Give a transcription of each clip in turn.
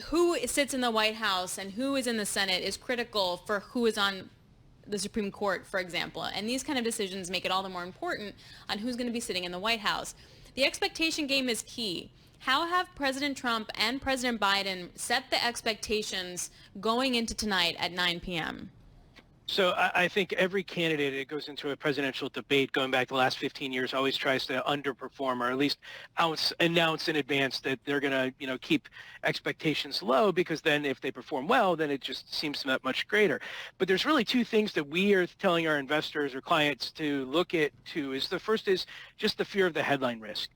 who sits in the White House and who is in the Senate is critical for who is on the Supreme Court, for example. And these kind of decisions make it all the more important on who's going to be sitting in the White House. The expectation game is key. How have President Trump and President Biden set the expectations going into tonight at 9 p.m.? So I think every candidate that goes into a presidential debate going back the last 15 years always tries to underperform or at least announce in advance that they're going to, keep expectations low, because then if they perform well, then it just seems that much greater. But there's really two things that we are telling our investors or clients to look at too. Is the first is just the fear of the headline risk.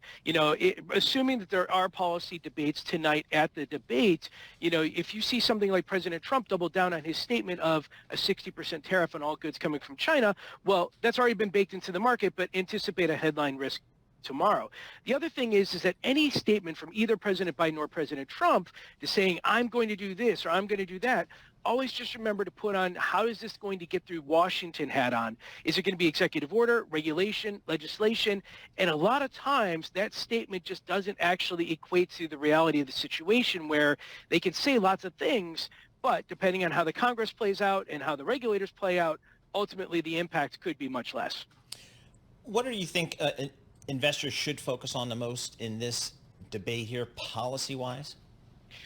Assuming that there are policy debates tonight at the debate, if you see something like President Trump double down on his statement of a 60% tariff on all goods coming from China, well, that's already been baked into the market, but anticipate a headline risk tomorrow. The other thing is that any statement from either President Biden or President Trump is saying, I'm going to do this or I'm going to do that, always just remember to put on, how is this going to get through Washington hat on? Is it going to be executive order, regulation, legislation? And a lot of times that statement just doesn't actually equate to the reality of the situation, where they can say lots of things, but depending on how the Congress plays out and how the regulators play out, ultimately the impact could be much less. What do you think investors should focus on the most in this debate here, policy-wise?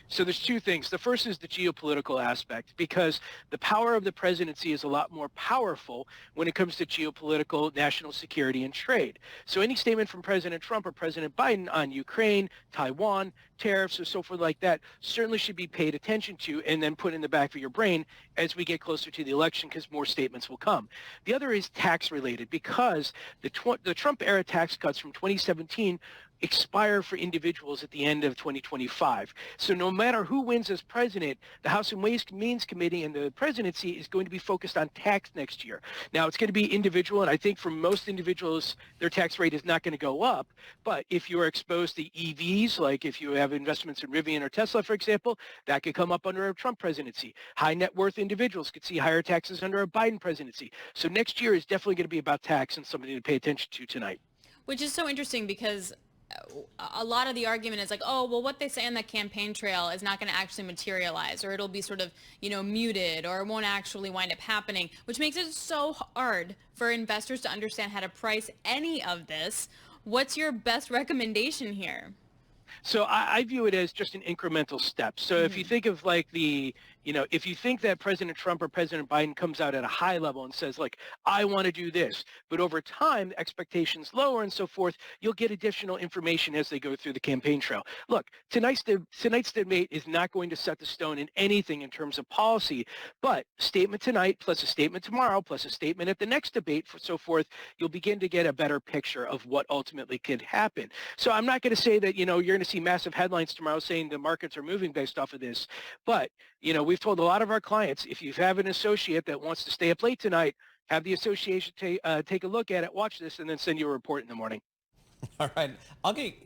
So there's two things. The first is the geopolitical aspect, because the power of the presidency is a lot more powerful when it comes to geopolitical, national security, and trade. So any statement from President Trump or President Biden on Ukraine, Taiwan, tariffs, or so forth like that certainly should be paid attention to and then put in the back of your brain as we get closer to the election, because more statements will come. The other is tax related, because the Trump era tax cuts from 2017 expire for individuals at the end of 2025. So no matter who wins as president, the House and Ways and Means Committee and the presidency is going to be focused on tax next year. Now, it's going to be individual, and I think for most individuals, their tax rate is not going to go up. But if you are exposed to EVs, like if you have investments in Rivian or Tesla, for example, that could come up under a Trump presidency. High net worth individuals could see higher taxes under a Biden presidency. So next year is definitely going to be about tax, and something to pay attention to tonight. Which is so interesting, because a lot of the argument is like, oh, well, what they say on the campaign trail is not going to actually materialize, or it'll be sort of, muted, or it won't actually wind up happening, which makes it so hard for investors to understand how to price any of this. What's your best recommendation here? So I view it as just an incremental step. So if you think of like if you think that President Trump or President Biden comes out at a high level and says, like, I want to do this, but over time, the expectations lower and so forth, you'll get additional information as they go through the campaign trail. Look, tonight's debate is not going to set the stone in anything in terms of policy, but statement tonight plus a statement tomorrow plus a statement at the next debate, so forth, you'll begin to get a better picture of what ultimately could happen. So I'm not going to say that, you're going to see massive headlines tomorrow saying the markets are moving based off of this, but, we've told a lot of our clients, if you have an associate that wants to stay up late tonight, have the association take a look at it, watch this, and then send you a report in the morning. All right.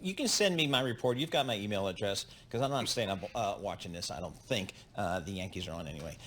You can send me my report. You've got my email address, because I'm not staying up watching this. I don't think the Yankees are on anyway.